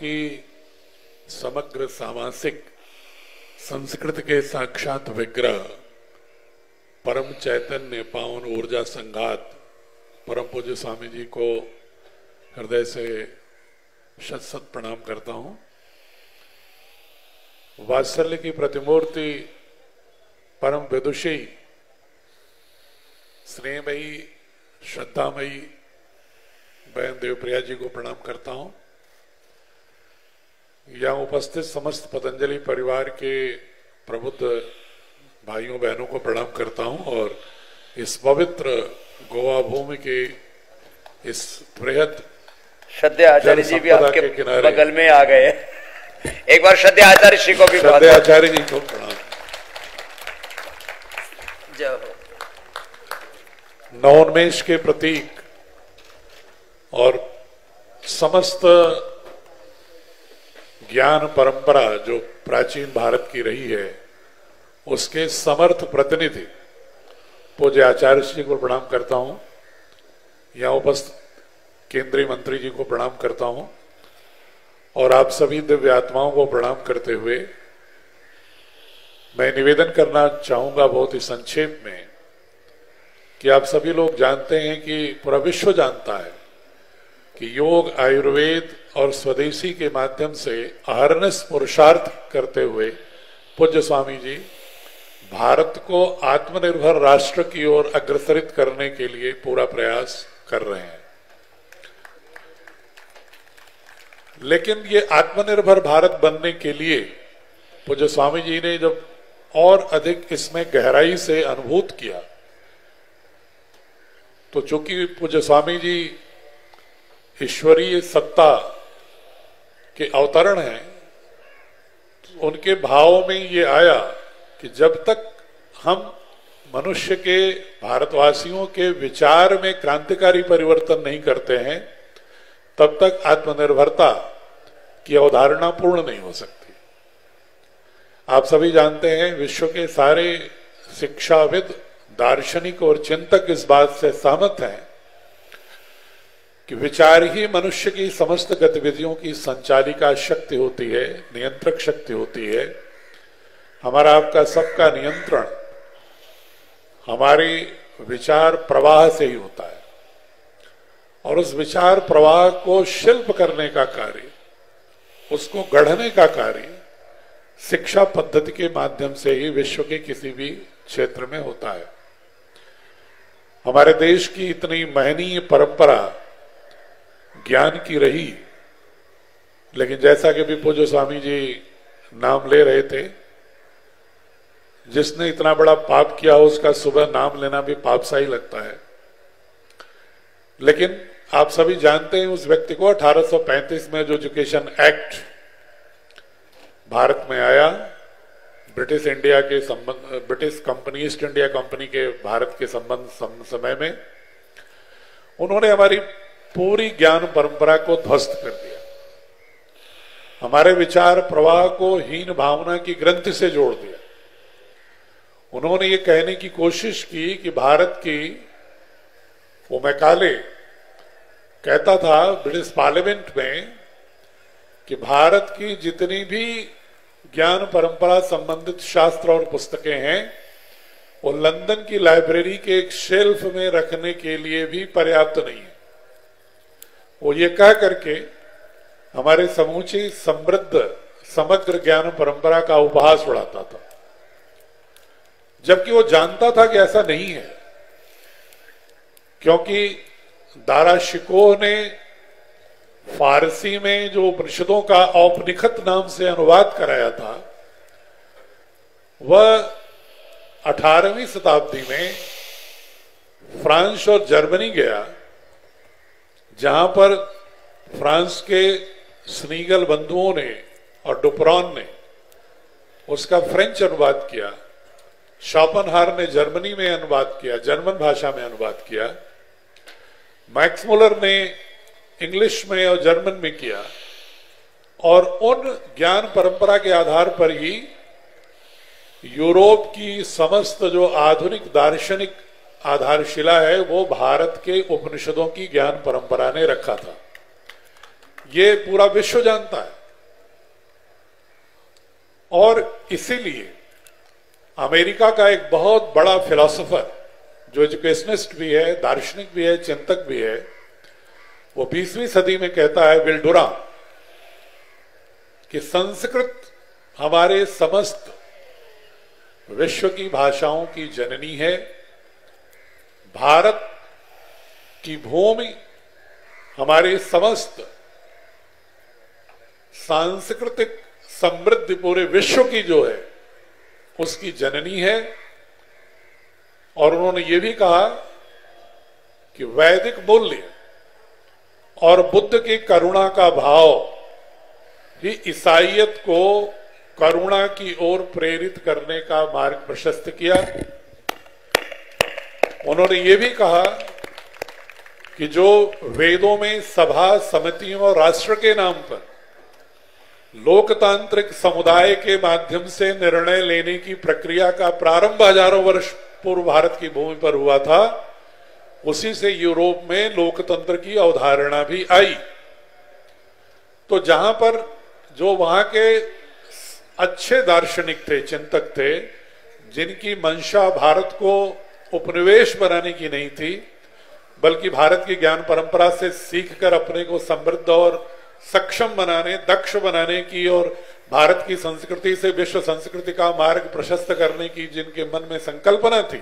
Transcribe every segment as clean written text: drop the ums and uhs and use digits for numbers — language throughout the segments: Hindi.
की समग्र सामासिक संस्कृत के साक्षात विग्रह परम चैतन्य पावन ऊर्जा संघात परम पूज्य स्वामी जी को हृदय से शत शत प्रणाम करता हूं। वात्सल्य की प्रतिमूर्ति परम विदुषी स्नेहमयी श्रद्धामयी बहन देवप्रिया जी को प्रणाम करता हूं। यहाँ उपस्थित समस्त पतंजलि परिवार के प्रबुद्ध भाइयों बहनों को प्रणाम करता हूं और इस पवित्र गोवा भूमि के इस बृहद श्रद्धेय आचार्य जी भी आपके बगल में आ गए। एक बार श्रद्धेय आचार्य श्री को भी श्रद्धेय आचार्य जी को प्रणाम। जय हो। नवोन्मेष के प्रतीक और समस्त ज्ञान परंपरा जो प्राचीन भारत की रही है उसके समर्थ प्रतिनिधि पूज्य आचार्य जी को प्रणाम करता हूं। यहाँ उपस्थित केंद्रीय मंत्री जी को प्रणाम करता हूं और आप सभी दिव्य आत्माओं को प्रणाम करते हुए मैं निवेदन करना चाहूंगा बहुत ही संक्षेप में कि आप सभी लोग जानते हैं कि पूरा विश्व जानता है कि योग, आयुर्वेद और स्वदेशी के माध्यम से अहरनिश पुरुषार्थ करते हुए पूज्य स्वामी जी भारत को आत्मनिर्भर राष्ट्र की ओर अग्रसरित करने के लिए पूरा प्रयास कर रहे हैं। लेकिन ये आत्मनिर्भर भारत बनने के लिए पूज्य स्वामी जी ने जब और अधिक इसमें गहराई से अनुभूत किया तो चूंकि पूज्य स्वामी जी ईश्वरीय सत्ता के अवतरण हैं, उनके भाव में ये आया कि जब तक हम मनुष्य के भारतवासियों के विचार में क्रांतिकारी परिवर्तन नहीं करते हैं तब तक आत्मनिर्भरता की अवधारणा पूर्ण नहीं हो सकती। आप सभी जानते हैं विश्व के सारे शिक्षाविद, दार्शनिक और चिंतक इस बात से सहमत हैं कि विचार ही मनुष्य की समस्त गतिविधियों की संचालिका शक्ति होती है, नियंत्रक शक्ति होती है। हमारा आपका सबका नियंत्रण हमारे विचार प्रवाह से ही होता है और उस विचार प्रवाह को शिल्प करने का कार्य, उसको गढ़ने का कार्य शिक्षा पद्धति के माध्यम से ही विश्व के किसी भी क्षेत्र में होता है। हमारे देश की इतनी महनीय परंपरा ज्ञान की रही, लेकिन जैसा कि भी पूज्य स्वामी जी नाम ले रहे थे, जिसने इतना बड़ा पाप किया उसका सुबह नाम लेना भी पाप सा ही लगता है। लेकिन आप सभी जानते हैं उस व्यक्ति को 1835 में जो एजुकेशन एक्ट भारत में आया, ब्रिटिश इंडिया के संबंध, British company, east India company के भारत के संबंध समय में उन्होंने हमारी पूरी ज्ञान परंपरा को ध्वस्त कर दिया। हमारे विचार प्रवाह को हीन भावना की ग्रंथि से जोड़ दिया। उन्होंने ये कहने की कोशिश की कि भारत की, वो मैकाले कहता था ब्रिटिश पार्लियामेंट में कि भारत की जितनी भी ज्ञान परंपरा संबंधित शास्त्र और पुस्तकें हैं वो लंदन की लाइब्रेरी के एक शेल्फ में रखने के लिए भी पर्याप्त नहीं है। वो ये कह करके हमारे समूची समृद्ध समग्र ज्ञान परंपरा का उपहास उड़ाता था, जबकि वो जानता था कि ऐसा नहीं है, क्योंकि दारा शिकोह ने फारसी में जो उपनिषदों का औपनिषद नाम से अनुवाद कराया था वह 18वीं शताब्दी में फ्रांस और जर्मनी गया, जहां पर फ्रांस के स्नीगल बंधुओं ने और डुपरॉन ने उसका फ्रेंच अनुवाद किया, शोपेनहावर ने जर्मनी में अनुवाद किया, जर्मन भाषा में अनुवाद किया, मैक्स मुलर ने इंग्लिश में और जर्मन में किया और उन ज्ञान परंपरा के आधार पर ही यूरोप की समस्त जो आधुनिक दार्शनिक आधारशिला है वो भारत के उपनिषदों की ज्ञान परंपरा ने रखा था। ये पूरा विश्व जानता है। और इसीलिए अमेरिका का एक बहुत बड़ा फिलोसोफर जो एजुकेशनिस्ट भी है, दार्शनिक भी है, चिंतक भी है, वो 20वीं सदी में कहता है, विल डुराम, कि संस्कृत हमारे समस्त विश्व की भाषाओं की जननी है। भारत की भूमि हमारे समस्त सांस्कृतिक समृद्धि पूरे विश्व की जो है उसकी जननी है। और उन्होंने ये भी कहा कि वैदिक मूल्य और बुद्ध की करुणा का भाव ही ईसाइयत को करुणा की ओर प्रेरित करने का मार्ग प्रशस्त किया। उन्होंने ये भी कहा कि जो वेदों में सभा, समितियों और राष्ट्र के नाम पर लोकतांत्रिक समुदाय के माध्यम से निर्णय लेने की प्रक्रिया का प्रारंभ हजारों वर्ष पूर्व भारत की भूमि पर हुआ था, उसी से यूरोप में लोकतंत्र की अवधारणा भी आई। तो जहां पर जो वहां के अच्छे दार्शनिक थे, चिंतक थे, जिनकी मंशा भारत को उपनिवेश बनाने की नहीं थी, बल्कि भारत की ज्ञान परंपरा से सीखकर अपने को समृद्ध और सक्षम बनाने, दक्ष बनाने की और भारत की संस्कृति से विश्व संस्कृति का मार्ग प्रशस्त करने की जिनके मन में संकल्पना थी,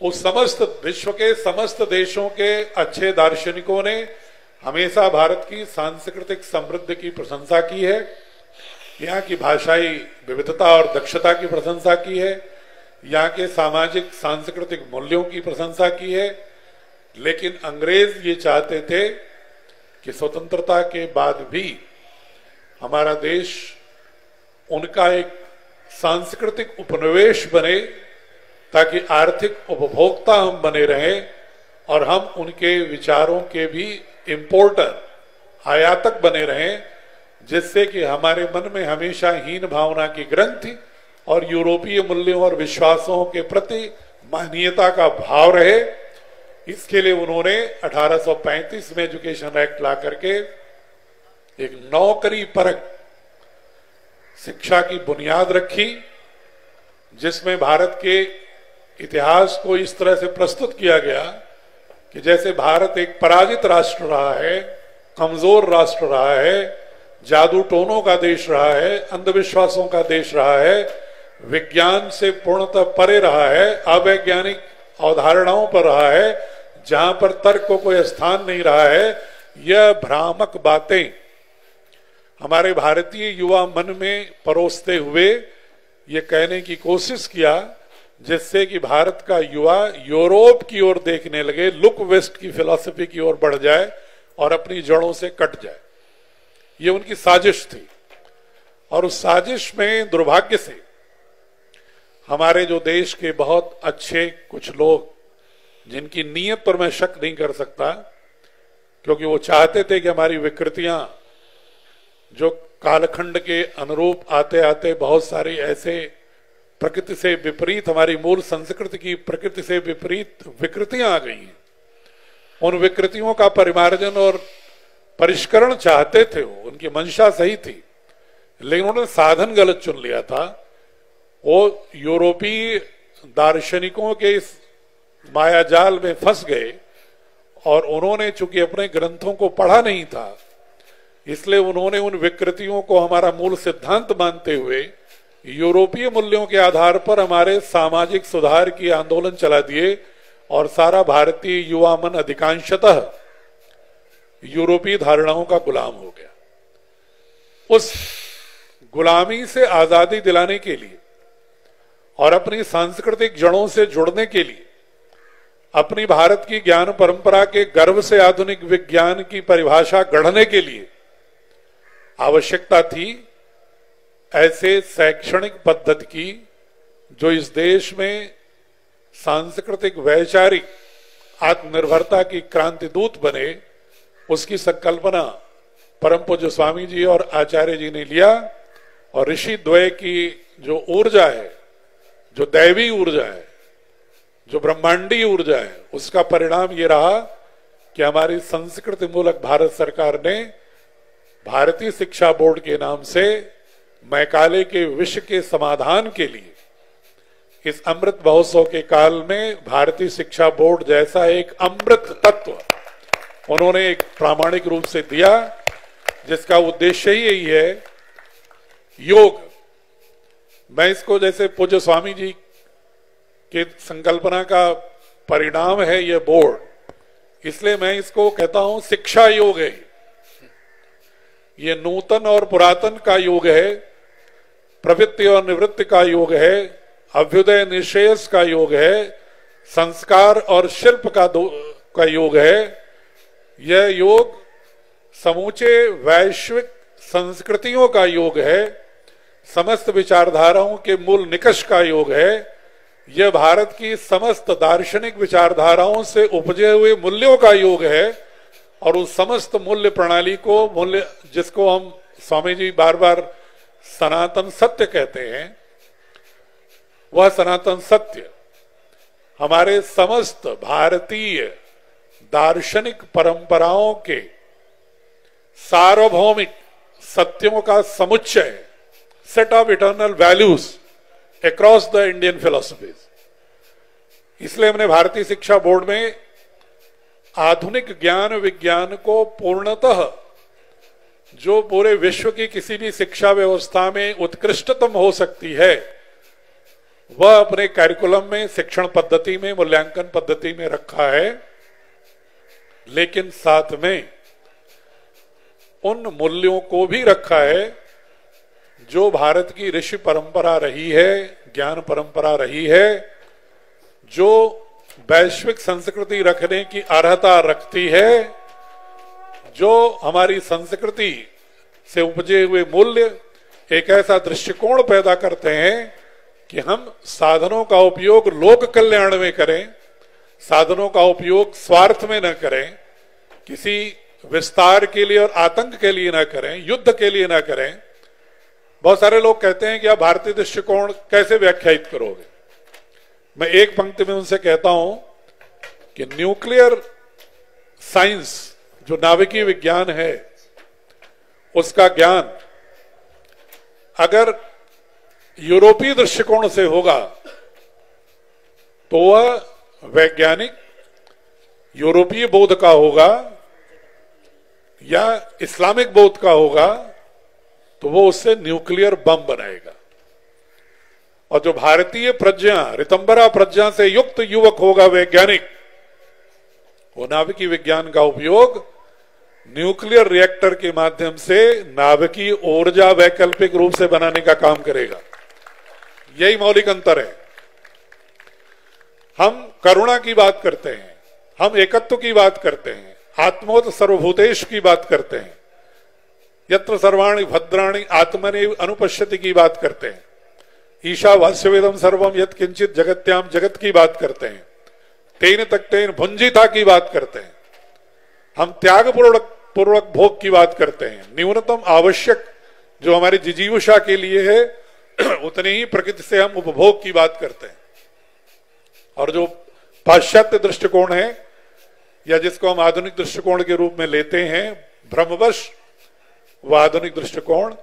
उस समस्त विश्व के समस्त देशों के अच्छे दार्शनिकों ने हमेशा भारत की सांस्कृतिक समृद्धि की प्रशंसा की है, यहाँ की भाषाई विविधता और दक्षता की प्रशंसा की है, यहाँ के सामाजिक सांस्कृतिक मूल्यों की प्रशंसा की है। लेकिन अंग्रेज ये चाहते थे कि स्वतंत्रता के बाद भी हमारा देश उनका एक सांस्कृतिक उपनिवेश बने, ताकि आर्थिक उपभोक्ता हम बने रहें और हम उनके विचारों के भी इंपोर्टर, आयातक बने रहें, जिससे कि हमारे मन में हमेशा हीन भावना की ग्रंथि और यूरोपीय मूल्यों और विश्वासों के प्रति मानवीयता का भाव रहे। इसके लिए उन्होंने 1835 में एजुकेशन एक्ट ला करके एक नौकरी परक शिक्षा की बुनियाद रखी, जिसमें भारत के इतिहास को इस तरह से प्रस्तुत किया गया कि जैसे भारत एक पराजित राष्ट्र रहा है, कमजोर राष्ट्र रहा है, जादू टोनों का देश रहा है, अंधविश्वासों का देश रहा है, विज्ञान से पूर्णतः परे रहा है, अवैज्ञानिक अवधारणाओं पर रहा है, जहां पर तर्क को कोई स्थान नहीं रहा है। यह भ्रामक बातें हमारे भारतीय युवा मन में परोसते हुए ये कहने की कोशिश किया, जिससे कि भारत का युवा यूरोप की ओर देखने लगे, लुक वेस्ट की फिलॉसफी की ओर बढ़ जाए और अपनी जड़ों से कट जाए। ये उनकी साजिश थी। और उस साजिश में दुर्भाग्य से हमारे जो देश के बहुत अच्छे कुछ लोग, जिनकी नीयत पर मैं शक नहीं कर सकता, क्योंकि वो चाहते थे कि हमारी विकृतियां जो कालखंड के अनुरूप आते आते बहुत सारी ऐसे प्रकृति से विपरीत, हमारी मूल संस्कृति की प्रकृति से विपरीत विकृतियां आ गई हैं, उन विकृतियों का परिमार्जन और परिष्करण चाहते थे। वो उनकी मंशा सही थी, लेकिन उन्होंने साधन गलत चुन लिया था। वो यूरोपीय दार्शनिकों के इस मायाजाल में फंस गए और उन्होंने चूंकि अपने ग्रंथों को पढ़ा नहीं था, इसलिए उन्होंने उन विकृतियों को हमारा मूल सिद्धांत मानते हुए यूरोपीय मूल्यों के आधार पर हमारे सामाजिक सुधार की आंदोलन चला दिए और सारा भारतीय युवा मन अधिकांशतः यूरोपीय धारणाओं का गुलाम हो गया। उस गुलामी से आजादी दिलाने के लिए और अपनी सांस्कृतिक जड़ों से जुड़ने के लिए, अपनी भारत की ज्ञान परंपरा के गर्व से आधुनिक विज्ञान की परिभाषा गढ़ने के लिए आवश्यकता थी ऐसे शैक्षणिक पद्धति की जो इस देश में सांस्कृतिक वैचारिक आत्मनिर्भरता की क्रांति दूत बने। उसकी संकल्पना परम पूज्य स्वामी जी और आचार्य जी ने लिया और ऋषि द्वय की जो ऊर्जा है, जो दैवी ऊर्जा है, जो ब्रह्मांडी ऊर्जा है, उसका परिणाम ये रहा कि हमारी संस्कृति मूलक भारत सरकार ने भारतीय शिक्षा बोर्ड के नाम से मैकाले के विषय के समाधान के लिए इस अमृत महोत्सव के काल में भारतीय शिक्षा बोर्ड जैसा एक अमृत तत्व उन्होंने एक प्रामाणिक रूप से दिया, जिसका उद्देश्य ही यही है योग। मैं इसको जैसे पूज्य स्वामी जी के संकल्पना का परिणाम है यह बोर्ड, इसलिए मैं इसको कहता हूं शिक्षा योग है। ये नूतन और पुरातन का योग है, प्रवृत्ति और निवृत्ति का योग है, अभ्युदय निश्रेयस का योग है, संस्कार और शिल्प का योग है। यह योग समूचे वैश्विक संस्कृतियों का योग है, समस्त विचारधाराओं के मूल निकष का योग है। यह भारत की समस्त दार्शनिक विचारधाराओं से उपजे हुए मूल्यों का योग है और उस समस्त मूल्य प्रणाली को, मूल्य जिसको हम स्वामी जी बार बार सनातन सत्य कहते हैं, वह सनातन सत्य हमारे समस्त भारतीय दार्शनिक परंपराओं के सार्वभौमिक सत्यों का समुच्चय, set of eternal values across the Indian philosophies. इसलिए हमने भारतीय शिक्षा बोर्ड में आधुनिक ज्ञान विज्ञान को पूर्णतः जो पूरे विश्व की किसी भी शिक्षा व्यवस्था में उत्कृष्टतम हो सकती है, वह अपने कैरिकुलम में, शिक्षण पद्धति में, मूल्यांकन पद्धति में रखा है। लेकिन साथ में उन मूल्यों को भी रखा है जो भारत की ऋषि परंपरा रही है, ज्ञान परंपरा रही है, जो वैश्विक संस्कृति रखने की अर्हता रखती है, जो हमारी संस्कृति से उपजे हुए मूल्य एक ऐसा दृष्टिकोण पैदा करते हैं कि हम साधनों का उपयोग लोक कल्याण में करें, साधनों का उपयोग स्वार्थ में न करें, किसी विस्तार के लिए और आतंक के लिए न करें, युद्ध के लिए न करें। बहुत सारे लोग कहते हैं कि आप भारतीय दृष्टिकोण कैसे व्याख्यायित करोगे। मैं एक पंक्ति में उनसे कहता हूं कि न्यूक्लियर साइंस, जो नाभिकीय विज्ञान है, उसका ज्ञान अगर यूरोपीय दृष्टिकोण से होगा तो वह वैज्ञानिक यूरोपीय बोध का होगा या इस्लामिक बोध का होगा, तो वो उससे न्यूक्लियर बम बनाएगा। और जो भारतीय प्रज्ञा, रितंबरा प्रज्ञा से युक्त युवक होगा वैज्ञानिक, वो नाभिकीय विज्ञान का उपयोग न्यूक्लियर रिएक्टर के माध्यम से नाभिकीय ऊर्जा वैकल्पिक रूप से बनाने का काम करेगा। यही मौलिक अंतर है। हम करुणा की बात करते हैं, हम एकत्व की बात करते हैं, आत्मोत सर्वभूतेश की बात करते हैं, यत्र सर्वाणि भद्राणि आत्मनेव अनुपश्यति की बात करते हैं, ईशावास्यवेदम सर्वम यत् किंचित जगत्याम जगत की बात करते हैं, तेन तक तेन भुंजिता की बात करते हैं, हम त्याग पूर्वक भोग की बात करते हैं, न्यूनतम आवश्यक जो हमारी जिजीविषा के लिए है उतने ही प्रकृति से हम उपभोग की बात करते हैं। और जो पाश्चात्य दृष्टिकोण है या जिसको हम आधुनिक दृष्टिकोण के रूप में लेते हैं भ्रमवश, वह आधुनिक दृष्टिकोण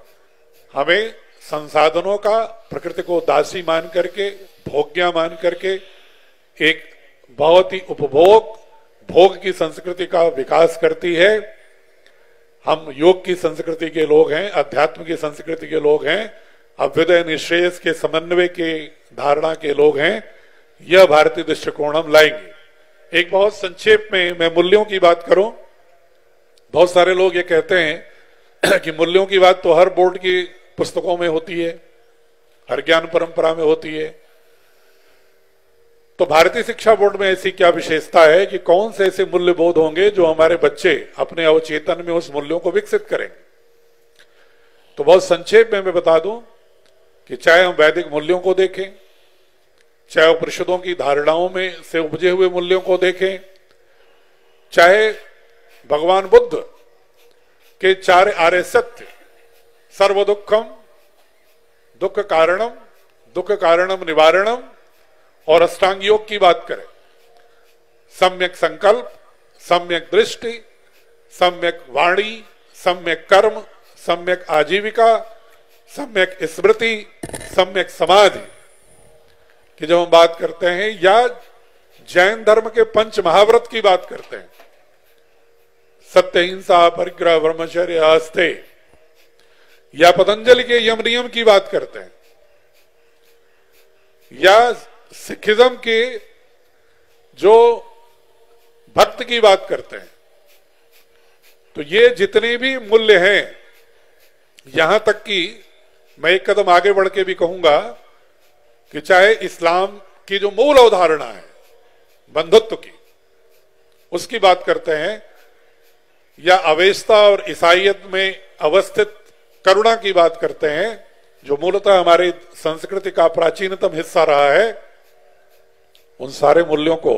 हमें संसाधनों का, प्रकृति को दासी मान करके, भोग्या मान करके एक बहुत ही उपभोग, भोग की संस्कृति का विकास करती है। हम योग की संस्कृति के लोग हैं, अध्यात्म की संस्कृति के लोग हैं, अभ्युदय निश्रेयस के समन्वय के धारणा के लोग हैं। यह भारतीय दृष्टिकोण हम लाएंगे। एक बहुत संक्षेप में मैं मूल्यों की बात करूं। बहुत सारे लोग ये कहते हैं कि मूल्यों की बात तो हर बोर्ड की पुस्तकों में होती है, हर ज्ञान परंपरा में होती है। तो भारतीय शिक्षा बोर्ड में ऐसी क्या विशेषता है कि कौन से ऐसे मूल्य बोध होंगे जो हमारे बच्चे अपने अवचेतन में उस मूल्यों को विकसित करेंगे। तो बहुत संक्षेप में मैं बता दूं कि चाहे हम वैदिक मूल्यों को देखें, चाहे उपनिषदों की धारणाओं में से उपजे हुए मूल्यों को देखें, चाहे भगवान बुद्ध के 4 आर्य सत्य, सर्व दुखम, दुख कारणम निवारणम और अष्टांग योग की बात करें, सम्यक संकल्प, सम्यक दृष्टि, सम्यक वाणी, सम्यक कर्म, सम्यक आजीविका, सम्यक स्मृति, सम्यक समाधि की जब हम बात करते हैं, या जैन धर्म के पंच महाव्रत की बात करते हैं, सत्य, हिंसा, परिग्रह, ब्रह्मचर्य, आस्थे, या पतंजलि के यम नियम की बात करते हैं, या सिखिज्म के जो भक्त की बात करते हैं, तो ये जितने भी मूल्य हैं, यहां तक कि मैं एक कदम आगे बढ़ के भी कहूंगा कि चाहे इस्लाम की जो मूल अवधारणा है बंधुत्व की, उसकी बात करते हैं, या अवेस्ता और ईसाईयत में अवस्थित करुणा की बात करते हैं, जो मूलतः हमारी संस्कृति का प्राचीनतम हिस्सा रहा है, उन सारे मूल्यों को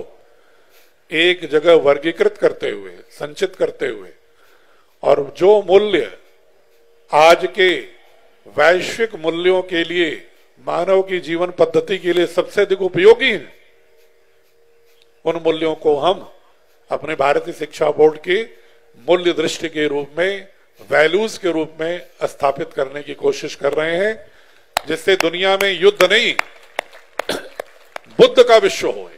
एक जगह वर्गीकृत करते हुए, संचित करते हुए, और जो मूल्य आज के वैश्विक मूल्यों के लिए, मानव की जीवन पद्धति के लिए सबसे अधिक उपयोगी हैं, उन मूल्यों को हम अपने भारतीय शिक्षा बोर्ड की मूल्य दृष्टि के रूप में, वैल्यूज के रूप में स्थापित करने की कोशिश कर रहे हैं, जिससे दुनिया में युद्ध नहीं, बुद्ध का विश्व हो।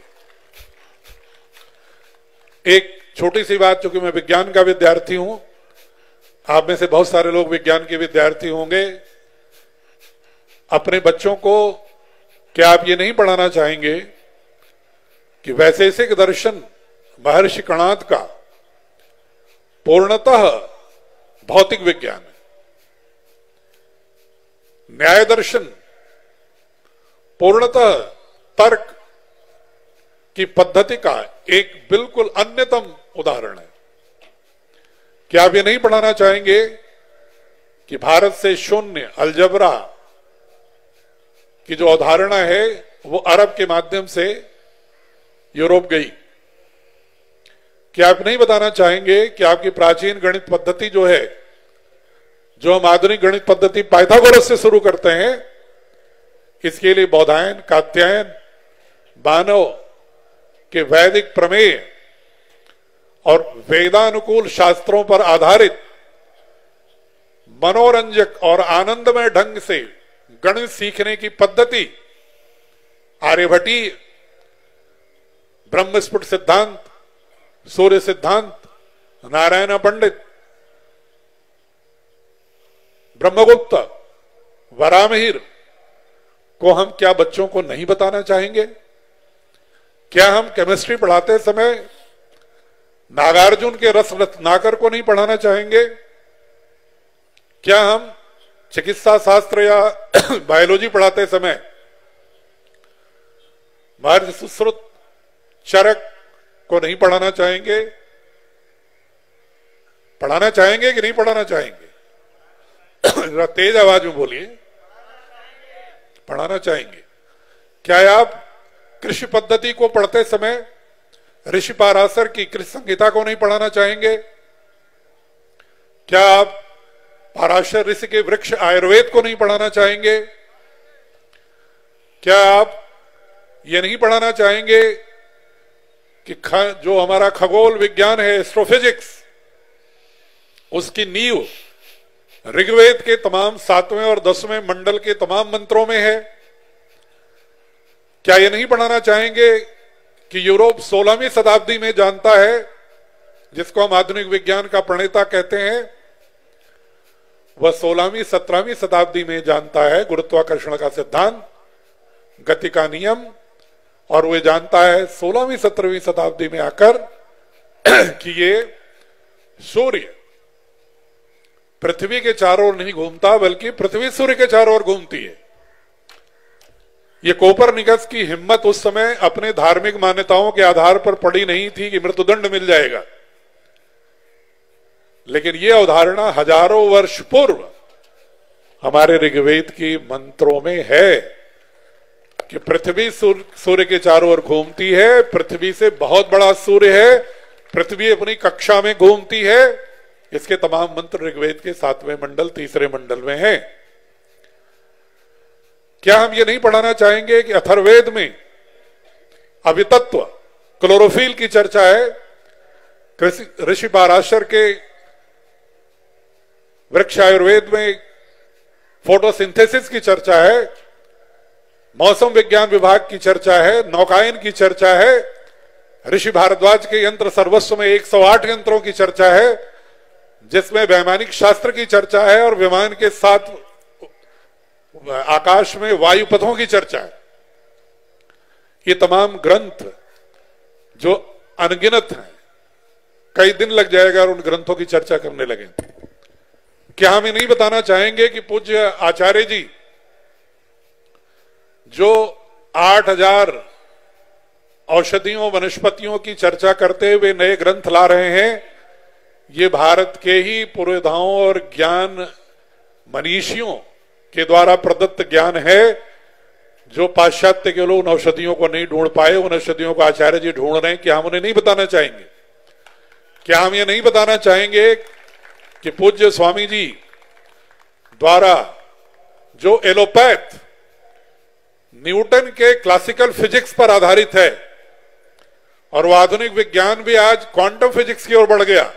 एक छोटी सी बात, चूंकि मैं विज्ञान का विद्यार्थी हूं, आप में से बहुत सारे लोग विज्ञान के विद्यार्थी होंगे, अपने बच्चों को क्या आप ये नहीं पढ़ाना चाहेंगे कि वैशेषिक दर्शन महर्षि कणाद का पूर्णतः भौतिक विज्ञान है, न्याय दर्शन पूर्णतः तर्क की पद्धति का एक बिल्कुल अन्यतम उदाहरण है? क्या आप ये नहीं पढ़ाना चाहेंगे कि भारत से शून्य अलजबरा की जो अवधारणा है वो अरब के माध्यम से यूरोप गई? क्या आप नहीं बताना चाहेंगे कि आपकी प्राचीन गणित पद्धति जो है, जो हम आधुनिक गणित पद्धति पाइथागोरस से शुरू करते हैं, इसके लिए बौधायन, कात्यायन, मानव के वैदिक प्रमेय और वेदानुकूल शास्त्रों पर आधारित मनोरंजक और आनंदमय ढंग से गणित सीखने की पद्धति आर्यभट्टीय, ब्रह्मस्फुट सिद्धांत, सूर्य सिद्धांत, नारायण पंडित, ब्रह्मगुप्त, वरामहिर को हम क्या बच्चों को नहीं बताना चाहेंगे? क्या हम केमिस्ट्री पढ़ाते समय नागार्जुन के रस रत्नाकर को नहीं पढ़ाना चाहेंगे? क्या हम चिकित्सा शास्त्र या बायोलॉजी पढ़ाते समय महर्षि सुश्रुत, चरक को नहीं पढ़ाना चाहेंगे? पढ़ाना चाहेंगे कि नहीं पढ़ाना चाहेंगे? जरा तेज आवाज में बोलिए। पढ़ाना चाहेंगे। क्या आप कृषि पद्धति को पढ़ते समय ऋषि पाराशर की कृषि संहिता को नहीं पढ़ाना चाहेंगे? क्या आप पाराशर ऋषि के वृक्ष आयुर्वेद को नहीं पढ़ाना चाहेंगे? क्या आप ये नहीं पढ़ाना चाहेंगे कि जो हमारा खगोल विज्ञान है, एस्ट्रोफिजिक्स, उसकी नींव ऋग्वेद के तमाम 7वें और 10वें मंडल के तमाम मंत्रों में है? क्या ये नहीं पढ़ाना चाहेंगे कि यूरोप 16वीं शताब्दी में जानता है, जिसको हम आधुनिक विज्ञान का प्रणेता कहते हैं, वह 16वीं 17वीं शताब्दी में जानता है गुरुत्वाकर्षण का सिद्धांत, गति का नियम, और वह जानता है 16वीं 17वीं शताब्दी में आकर कि ये सूर्य पृथ्वी के चारों ओर नहीं घूमता, बल्कि पृथ्वी सूर्य के चारों ओर घूमती है। ये कोपरनिकस की हिम्मत उस समय अपने धार्मिक मान्यताओं के आधार पर पड़ी नहीं थी कि मृत्युदंड मिल जाएगा, लेकिन यह अवधारणा हजारों वर्ष पूर्व हमारे ऋग्वेद की मंत्रों में है कि पृथ्वी सूर्य के चारों ओर घूमती है, पृथ्वी से बहुत बड़ा सूर्य है, पृथ्वी अपनी कक्षा में घूमती है। इसके तमाम मंत्र ऋग्वेद के 7वें मंडल 3रे मंडल में हैं। क्या हम ये नहीं पढ़ाना चाहेंगे कि अथर्ववेद में अभितत्व, क्लोरोफिल की चर्चा है, ऋषि पाराशर के वृक्ष आयुर्वेद में फोटोसिंथेसिस की चर्चा है, मौसम विज्ञान विभाग की चर्चा है, नौकायन की चर्चा है, ऋषि भारद्वाज के यंत्र सर्वस्व में 108 यंत्रों की चर्चा है, जिसमें वैमानिक शास्त्र की चर्चा है और विमान के साथ आकाश में वायु पथों की चर्चा है। ये तमाम ग्रंथ जो अनगिनत हैं, कई दिन लग जाएगा और उन ग्रंथों की चर्चा करने लगे। क्या हम ये नहीं बताना चाहेंगे कि पूज्य आचार्य जी जो 8000 औषधियों वनस्पतियों की चर्चा करते हुए नए ग्रंथ ला रहे हैं, ये भारत के ही पुरोधाओं और ज्ञान मनीषियों के द्वारा प्रदत्त ज्ञान है, जो पाश्चात्य के लोग उन औषधियों को नहीं ढूंढ पाए, उन औषधियों को आचार्य जी ढूंढ रहे हैं। क्या हम उन्हें नहीं बताना चाहेंगे? क्या हम ये नहीं बताना चाहेंगे कि पूज्य स्वामी जी द्वारा जो एलोपैथ न्यूटन के क्लासिकल फिजिक्स पर आधारित है, और वो आधुनिक विज्ञान भी आज क्वांटम फिजिक्स की ओर बढ़ गया,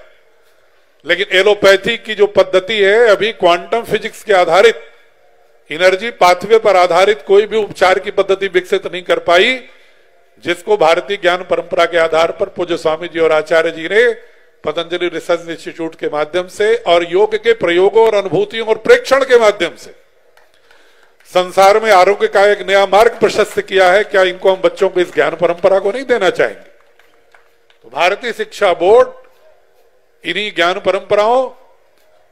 लेकिन एलोपैथी की जो पद्धति है अभी क्वांटम फिजिक्स के आधारित, एनर्जी पाथवे पर आधारित कोई भी उपचार की पद्धति विकसित नहीं कर पाई, जिसको भारतीय ज्ञान परंपरा के आधार पर पूज्य स्वामी जी और आचार्य जी ने पतंजलि रिसर्च इंस्टीट्यूट के माध्यम से और योग के प्रयोगों और अनुभूतियों और प्रेक्षण के माध्यम से संसार में आरोग्य का एक नया मार्ग प्रशस्त किया है। क्या इनको हम बच्चों को इस ज्ञान परंपरा को नहीं देना चाहेंगे? तो भारतीय शिक्षा बोर्ड इन्हीं ज्ञान परंपराओं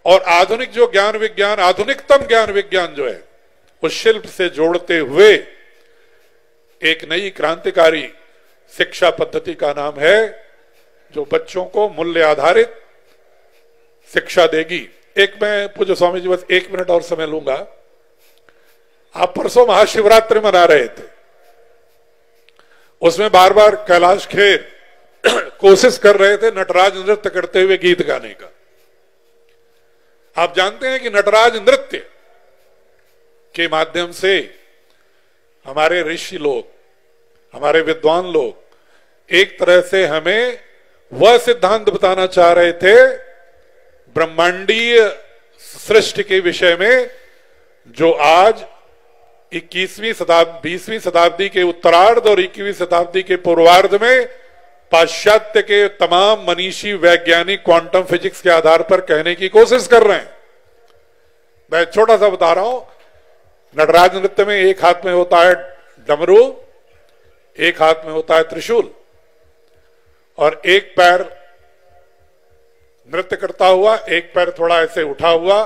और आधुनिक जो ज्ञान विज्ञान, आधुनिकतम ज्ञान विज्ञान जो है, उस शिल्प से जोड़ते हुए एक नई क्रांतिकारी शिक्षा पद्धति का नाम है, जो बच्चों को मूल्य आधारित शिक्षा देगी। एक मैं पूज्य स्वामी जी बस 1 मिनट और समय लूंगा। आप परसों महाशिवरात्रि मना रहे थे, उसमें बार बार कैलाश खेर कोशिश कर रहे थे नटराज नृत्य करते हुए गीत गाने का। आप जानते हैं कि नटराज नृत्य के माध्यम से हमारे ऋषि लोग, हमारे विद्वान लोग एक तरह से हमें वह सिद्धांत बताना चाह रहे थे ब्रह्मांडीय सृष्टि के विषय में, जो आज 20वीं शताब्दी के उत्तरार्ध और 21वीं शताब्दी के पूर्वार्ध में पाश्चात्य के तमाम मनीषी वैज्ञानिक क्वांटम फिजिक्स के आधार पर कहने की कोशिश कर रहे हैं। मैं छोटा सा बता रहा हूं, नटराज नृत्य में एक हाथ में होता है डमरू, एक हाथ में होता है त्रिशूल, और एक पैर नृत्य करता हुआ, एक पैर थोड़ा ऐसे उठा हुआ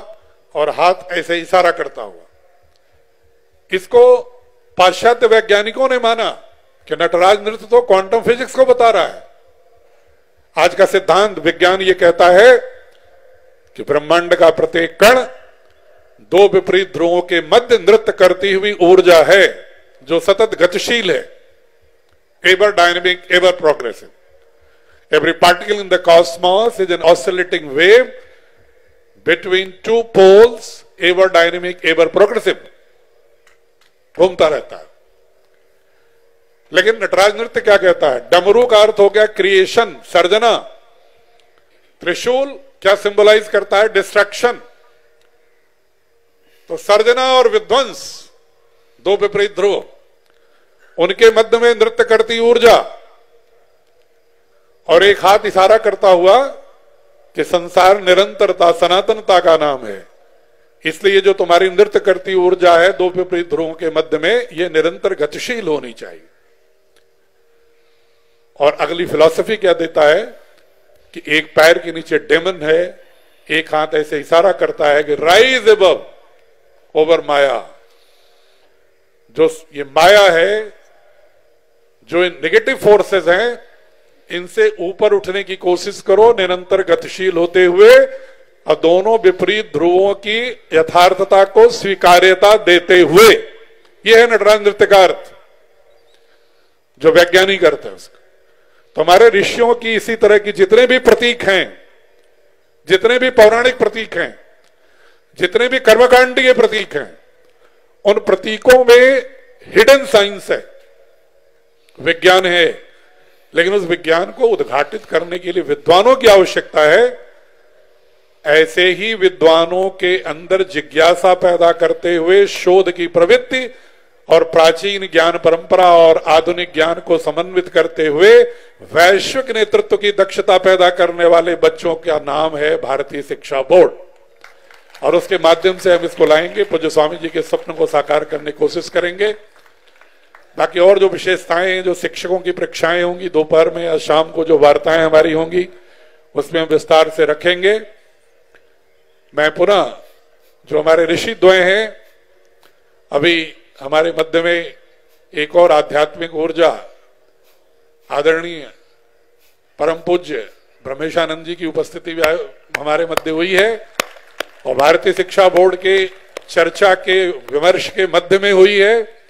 और हाथ ऐसे इशारा करता हुआ। इसको पाश्चात्य वैज्ञानिकों ने माना कि नटराज नृत्य तो क्वांटम फिजिक्स को बता रहा है। आज का सिद्धांत विज्ञान ये कहता है कि ब्रह्मांड का प्रत्येक कण 2 विपरीत ध्रुवों के मध्य नृत्य करती हुई ऊर्जा है, जो सतत गतिशील है, ever dynamic, ever progressive. Every particle in the cosmos is an oscillating wave between 2 poles, ever dynamic, ever progressive, घूमता रहता है। लेकिन नटराज नृत्य क्या कहता है? डमरू का अर्थ हो गया क्रिएशन, सर्जना। त्रिशूल क्या सिंबलाइज करता है? डिस्ट्रक्शन। तो सर्जना और विध्वंस, 2 विपरीत ध्रुव, उनके मध्य में नृत्य करती ऊर्जा, और एक हाथ इशारा करता हुआ कि संसार निरंतरता, सनातनता का नाम है। इसलिए जो तुम्हारी नृत्य करती ऊर्जा है 2 विपरीत ध्रुवों के मध्य में, यह निरंतर गतिशील होनी चाहिए। और अगली फिलॉसफी क्या देता है कि एक पैर के नीचे डेमन है, एक हाथ ऐसे इशारा करता है कि राइज अबव ओवर माया। जो ये माया है, जो नेगेटिव फोर्सेस हैं, इनसे ऊपर उठने की कोशिश करो, निरंतर गतिशील होते हुए, और दोनों विपरीत ध्रुवों की यथार्थता को स्वीकार्यता देते हुए। यह है नटराज नृत्य का अर्थ, जो वैज्ञानिक अर्थ है उसका। तो हमारे ऋषियों की इसी तरह की जितने भी प्रतीक हैं, जितने भी पौराणिक प्रतीक हैं, जितने भी कर्मकांडीय प्रतीक हैं, उन प्रतीकों में हिडन साइंस है, विज्ञान है। लेकिन उस विज्ञान को उद्घाटित करने के लिए विद्वानों की आवश्यकता है। ऐसे ही विद्वानों के अंदर जिज्ञासा पैदा करते हुए शोध की प्रवृत्ति और प्राचीन ज्ञान परंपरा और आधुनिक ज्ञान को समन्वित करते हुए वैश्विक नेतृत्व की दक्षता पैदा करने वाले बच्चों का नाम है भारतीय शिक्षा बोर्ड। और उसके माध्यम से हम इसको लाएंगे, पूज्य स्वामी जी के स्वप्न को साकार करने की कोशिश करेंगे। बाकी और जो विशेषताएं हैं, जो शिक्षकों की परीक्षाएं होंगी दोपहर में या शाम को जो वार्ताएं हमारी होंगी, उसमें हम विस्तार से रखेंगे। मैं पुनः जो हमारे ऋषि द्वय हैं, अभी हमारे मध्य में एक और आध्यात्मिक ऊर्जा आदरणीय परम पूज्य ब्रह्मेशानंद जी की उपस्थिति भी हमारे मध्य हुई है और भारतीय शिक्षा बोर्ड के चर्चा के विमर्श के मध्य में हुई है।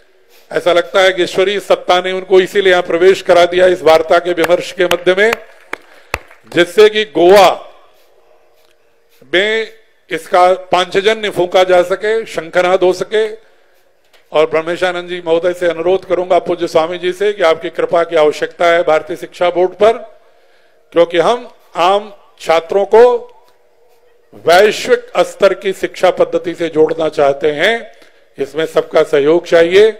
ऐसा लगता है कि ईश्वरीय सत्ता ने उनको इसीलिए यहां प्रवेश करा दिया इस वार्ता के विमर्श के मध्य में, जिससे कि गोवा में इसका पांचजन्य फूंका जा सके, शंखनाद हो सके। और ब्रह्मेशानंद जी महोदय से अनुरोध करूंगा पूज्य स्वामी जी से कि आपकी कृपा की आवश्यकता है भारतीय शिक्षा बोर्ड पर, क्योंकि हम आम छात्रों को वैश्विक स्तर की शिक्षा पद्धति से जोड़ना चाहते हैं। इसमें सबका सहयोग चाहिए।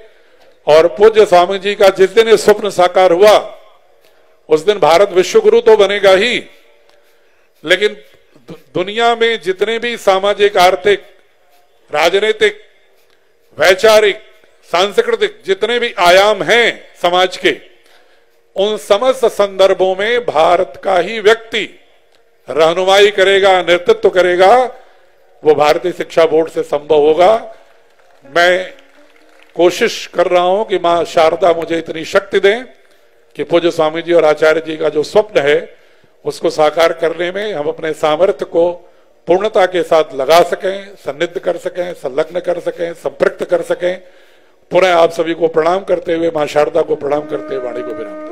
और पूज्य स्वामी जी का जिस दिन ये स्वप्न साकार हुआ, उस दिन भारत विश्वगुरु तो बनेगा ही, लेकिन दुनिया में जितने भी सामाजिक, आर्थिक, राजनीतिक, वैचारिक, सांस्कृतिक जितने भी आयाम हैं समाज के, उन समस्त संदर्भों में भारत का ही व्यक्ति रहनुमाई करेगा, नेतृत्व करेगा, वो भारतीय शिक्षा बोर्ड से संभव होगा। मैं कोशिश कर रहा हूं कि मां शारदा मुझे इतनी शक्ति दें कि पूज्य स्वामी जी और आचार्य जी का जो स्वप्न है उसको साकार करने में हम अपने सामर्थ्य को पूर्णता के साथ लगा सकें, सन्निध कर सकें, संलग्न कर सकें, संपृक्त कर सकें। पुनः आप सभी को प्रणाम करते हुए, मां शारदा को प्रणाम करते हुए वाणी को विराम।